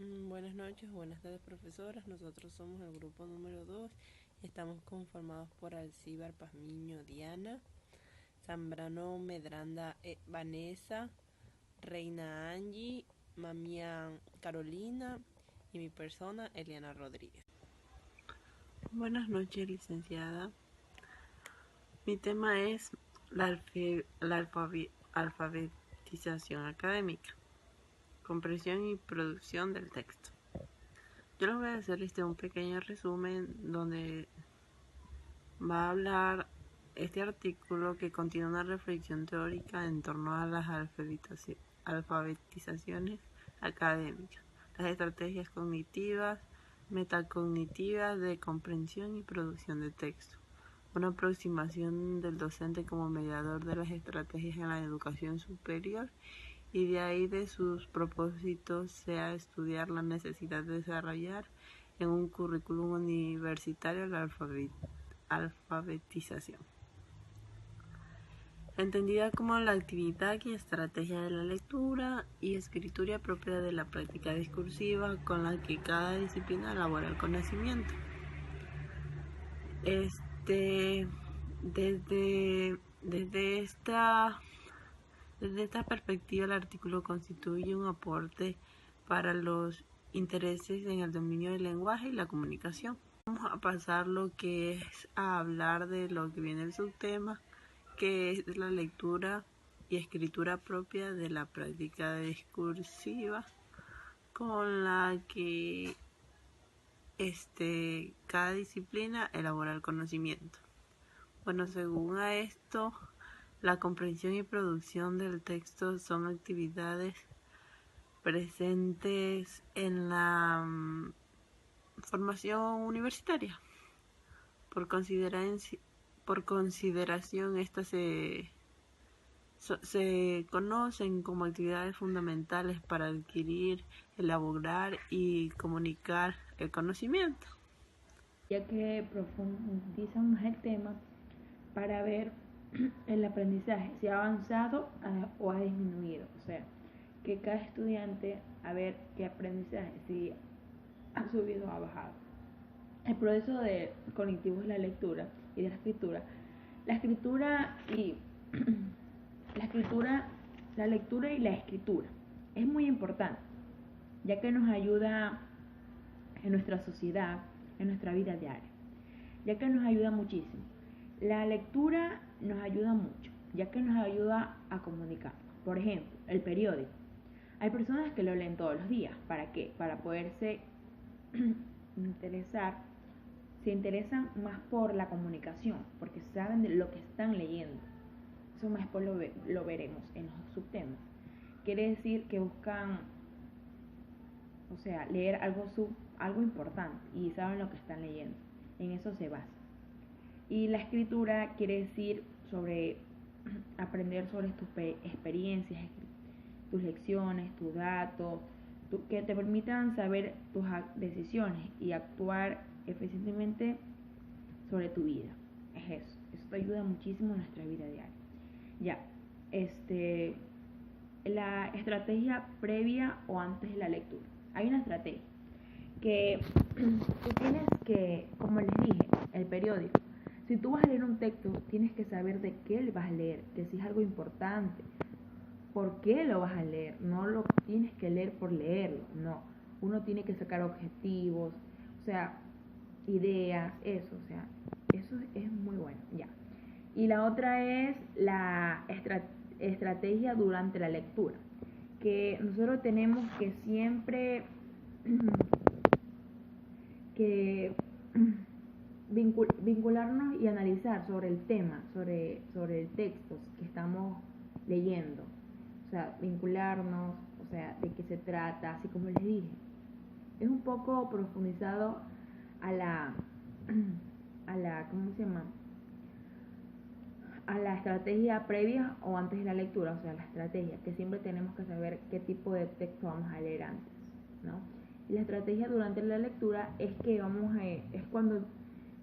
Buenas noches, buenas tardes profesoras. Nosotros somos el grupo número 2 y estamos conformados por Alcibar Pazmiño Diana, Zambrano Medranda Vanessa, Reina Angie, Mamián Carolina y mi persona Eliana Rodríguez. Buenas noches, licenciada. Mi tema es la alfabetización académica, comprensión y producción del texto. Yo les voy a hacer un pequeño resumen donde va a hablar este artículo que contiene una reflexión teórica en torno a las alfabetizaciones académicas, las estrategias cognitivas, metacognitivas de comprensión y producción de texto, una aproximación del docente como mediador de las estrategias en la educación superior, y de ahí de sus propósitos sea estudiar la necesidad de desarrollar en un currículum universitario la alfabetización, entendida como la actividad y estrategia de la lectura y escritura propia de la práctica discursiva con la que cada disciplina elabora el conocimiento. Desde esta perspectiva, el artículo constituye un aporte para los intereses en el dominio del lenguaje y la comunicación. Vamos a pasar a hablar de lo que viene el subtema, que es la lectura y escritura propia de la práctica discursiva con la que cada disciplina elabora el conocimiento. Bueno, según a esto, la comprensión y producción del texto son actividades presentes en la formación universitaria. Por consideración, estas se conocen como actividades fundamentales para adquirir, elaborar y comunicar el conocimiento. Ya que profundizan más el tema para ver el aprendizaje, si ha avanzado o ha disminuido. O sea, que cada estudiante a ver qué aprendizaje, si ha subido o ha bajado. El proceso de cognitivo es la lectura y de la escritura. La lectura y la escritura es muy importante, ya que nos ayuda en nuestra sociedad, en nuestra vida diaria, ya que nos ayuda muchísimo. La lectura nos ayuda mucho, ya que nos ayuda a comunicar. Por ejemplo, el periódico. Hay personas que lo leen todos los días. ¿Para qué? Para poderse se interesan más por la comunicación, porque saben de lo que están leyendo. Eso más después lo veremos en los subtemas. Quiere decir que buscan, o sea, leer algo importante y saben lo que están leyendo. En eso se basa. Y la escritura quiere decir sobre aprender sobre tus experiencias, tus lecciones, tus datos, que te permitan saber tus decisiones y actuar eficientemente sobre tu vida. Es eso. Eso te ayuda muchísimo en nuestra vida diaria. Ya, la estrategia previa o antes de la lectura. Hay una estrategia que tú tienes que, como les dije, el periódico. Si tú vas a leer un texto, tienes que saber de qué le vas a leer, que si es algo importante, por qué lo vas a leer. No lo tienes que leer por leerlo, no. Uno tiene que sacar objetivos, o sea, ideas, eso, o sea, eso es muy bueno, ya. Y la otra es la estrategia durante la lectura, que nosotros tenemos que siempre que vincularnos y analizar sobre el tema, sobre el texto que estamos leyendo. O sea, vincularnos, o sea, de qué se trata, así como les dije. Es un poco profundizado a la ¿cómo se llama? A la estrategia previa o antes de la lectura, o sea, la estrategia, que siempre tenemos que saber qué tipo de texto vamos a leer antes, ¿no? Y la estrategia durante la lectura es que es cuando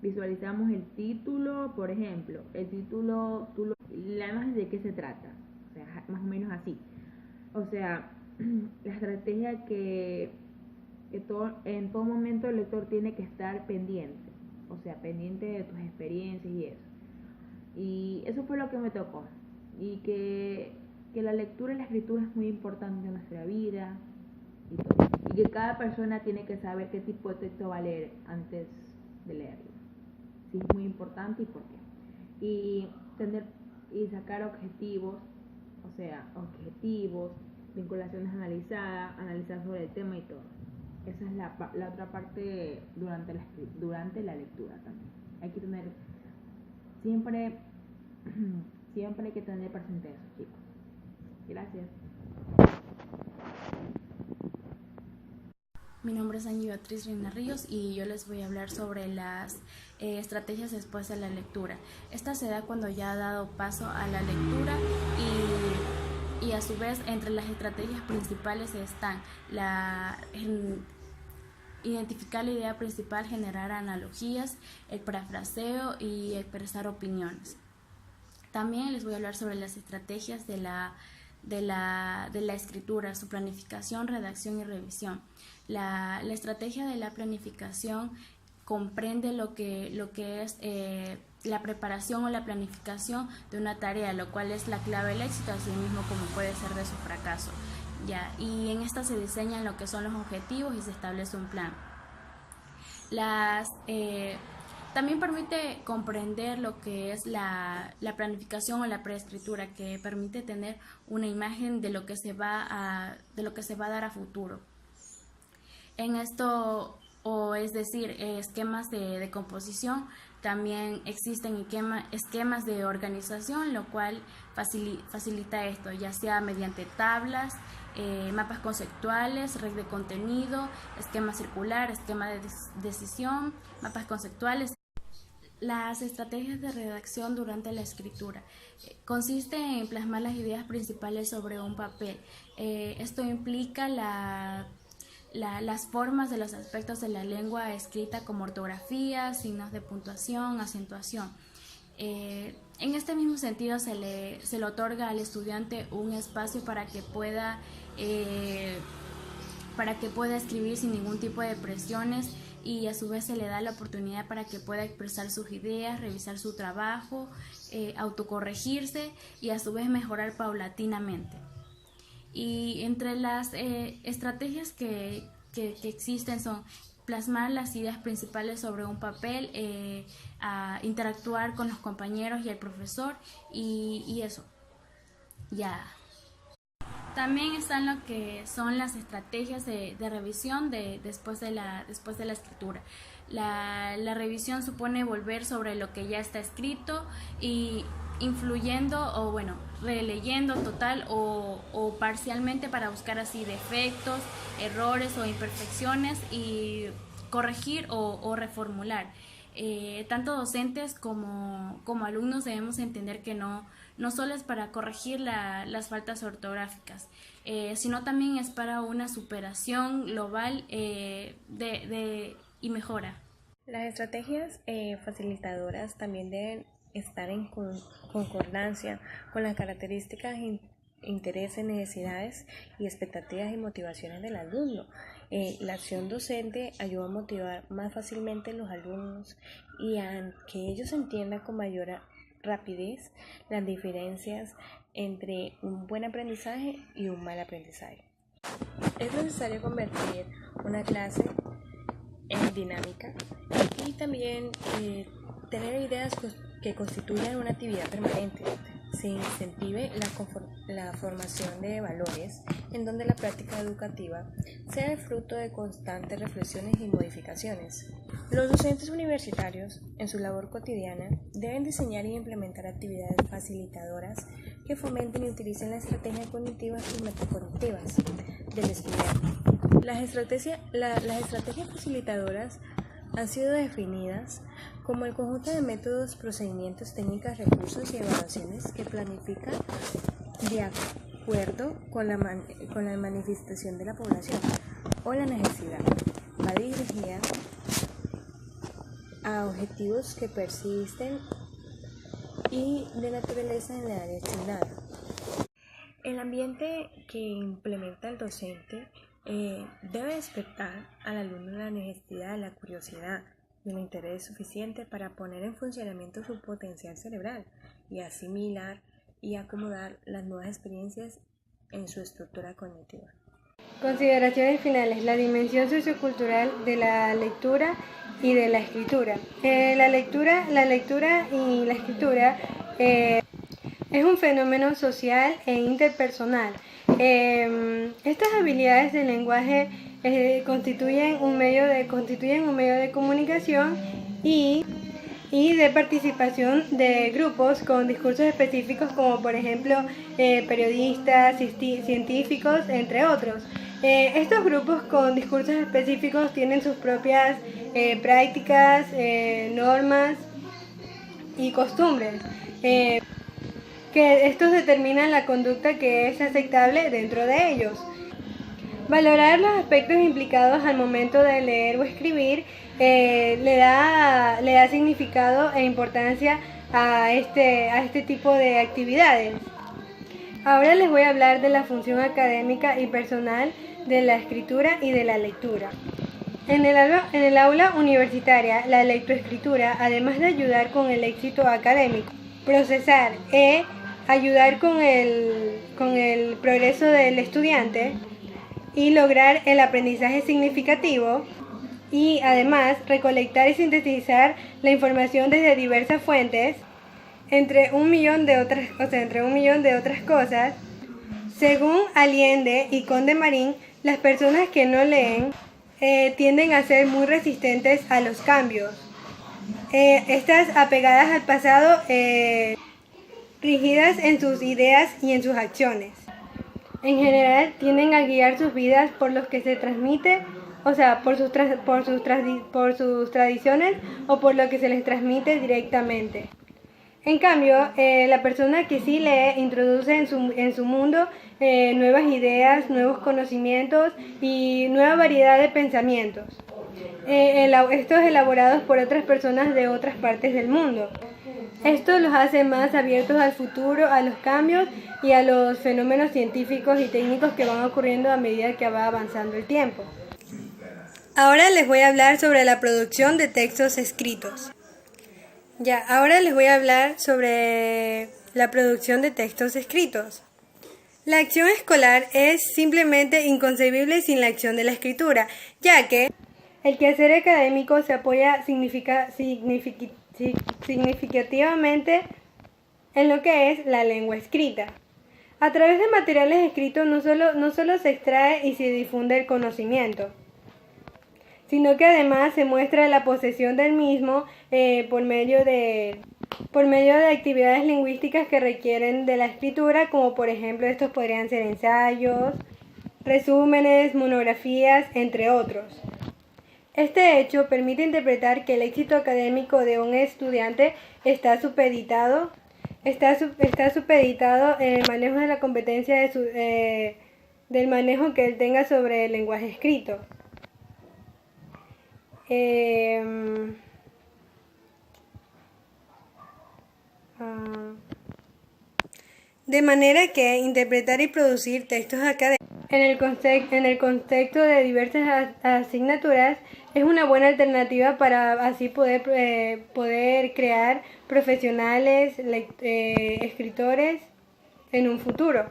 visualizamos el título, por ejemplo, el título, la imagen de qué se trata, o sea, más o menos así. O sea, la estrategia que que en todo momento el lector tiene que estar pendiente, o sea, pendiente de tus experiencias y eso. Y eso fue lo que me tocó. Y que la lectura y la escritura es muy importante en nuestra vida y todo. Y que cada persona tiene que saber qué tipo de texto va a leer antes de leerlo. Sí, es muy importante y por qué. Y sacar objetivos, o sea, objetivos, vinculaciones analizadas, analizar sobre el tema y todo. Esa es la otra parte durante la lectura también. Hay que tener siempre hay que tener presente eso, chicos. Gracias. Mi nombre es Angie Beatriz Reina Ríos y yo les voy a hablar sobre las estrategias después de la lectura. Esta se da cuando ya ha dado paso a la lectura y a su vez entre las estrategias principales están identificar la idea principal, generar analogías, el parafraseo y expresar opiniones. También les voy a hablar sobre las estrategias de la escritura, su planificación, redacción y revisión. La estrategia de la planificación comprende lo que es la preparación o la planificación de una tarea, lo cual es la clave del éxito, así mismo como puede ser de su fracaso. ¿Ya? Y en esta se diseñan lo que son los objetivos y se establece un plan. También permite comprender lo que es la planificación o la preescritura, que permite tener una imagen de lo que se va a dar a futuro. En esto, es decir, esquemas de composición, también existen esquemas de organización, lo cual facilita esto, ya sea mediante tablas, mapas conceptuales, red de contenido, esquema circular, esquema de decisión, mapas conceptuales. Las estrategias de redacción durante la escritura consiste en plasmar las ideas principales sobre un papel. Esto implica las formas de los aspectos de la lengua escrita como ortografía, signos de puntuación, acentuación. En este mismo sentido se le otorga al estudiante un espacio para que pueda escribir sin ningún tipo de presiones, y a su vez se le da la oportunidad para que pueda expresar sus ideas, revisar su trabajo, autocorregirse y a su vez mejorar paulatinamente. Y entre las estrategias que existen son plasmar las ideas principales sobre un papel, a interactuar con los compañeros y el profesor y eso. Ya. También están lo que son las estrategias de revisión después de la escritura. La revisión supone volver sobre lo que ya está escrito y influyendo o releyendo total o parcialmente para buscar así defectos, errores o imperfecciones y corregir o reformular. Tanto docentes como alumnos debemos entender que no solo es para corregir las faltas ortográficas, sino también es para una superación global y mejora. Las estrategias facilitadoras también deben estar en concordancia con las características, intereses, necesidades y expectativas y motivaciones del alumno. La acción docente ayuda a motivar más fácilmente a los alumnos y a que ellos entiendan con mayor rapidez las diferencias entre un buen aprendizaje y un mal aprendizaje. Es necesario convertir una clase en dinámica y también tener ideas que constituyan una actividad permanente. Se incentive la formación de valores en donde la práctica educativa sea el fruto de constantes reflexiones y modificaciones. Los docentes universitarios, en su labor cotidiana, deben diseñar y implementar actividades facilitadoras que fomenten y utilicen las estrategias cognitivas y metacognitivas del estudiante. Las estrategias facilitadoras han sido definidas como el conjunto de métodos, procedimientos, técnicas, recursos y evaluaciones que planifican de acuerdo con la manifestación de la población o la necesidad. Va dirigida a objetivos que persisten y de naturaleza en la área asignada. El ambiente que implementa el docente debe despertar al alumno la necesidad, la curiosidad y un interés suficiente para poner en funcionamiento su potencial cerebral y asimilar y acomodar las nuevas experiencias en su estructura cognitiva. Consideraciones finales. La dimensión sociocultural de la lectura y de la escritura. La lectura y la escritura es un fenómeno social e interpersonal. Estas habilidades del lenguaje constituyen un medio de comunicación y de participación de grupos con discursos específicos, como por ejemplo periodistas, científicos, entre otros. Estos grupos con discursos específicos tienen sus propias prácticas, normas y costumbres, que estos determinan la conducta que es aceptable dentro de ellos. Valorar los aspectos implicados al momento de leer o escribir le da significado e importancia a este tipo de actividades. Ahora les voy a hablar de la función académica y personal de la escritura y de la lectura. En el aula universitaria, la lectoescritura, además de ayudar con el éxito académico, procesar e ayudar con el progreso del estudiante y lograr el aprendizaje significativo, y además recolectar y sintetizar la información desde diversas fuentes, entre un millón de otras cosas. Según Allende y Condemarín, las personas que no leen tienden a ser muy resistentes a los cambios. Estas apegadas al pasado, rígidas en sus ideas y en sus acciones. En general, tienden a guiar sus vidas por lo que se transmite, o sea, por sus tradiciones o por lo que se les transmite directamente. En cambio, la persona que sí lee introduce en su mundo nuevas ideas, nuevos conocimientos y nueva variedad de pensamientos, estos elaborados por otras personas de otras partes del mundo. Esto los hace más abiertos al futuro, a los cambios y a los fenómenos científicos y técnicos que van ocurriendo a medida que va avanzando el tiempo. Ahora les voy a hablar sobre la producción de textos escritos. Ahora les voy a hablar sobre la producción de textos escritos. La acción escolar es simplemente inconcebible sin la acción de la escritura, ya que el quehacer académico se apoya significativamente en lo que es la lengua escrita. A través de materiales escritos no solo se extrae y se difunde el conocimiento, sino que además se muestra la posesión del mismo por medio de actividades lingüísticas que requieren de la escritura, como por ejemplo estos podrían ser ensayos, resúmenes, monografías, entre otros. Este hecho permite interpretar que el éxito académico de un estudiante está supeditado en el manejo de la competencia del manejo que él tenga sobre el lenguaje escrito. De manera que interpretar y producir textos académicos en el contexto de diversas asignaturas es una buena alternativa para así poder crear profesionales, escritores en un futuro.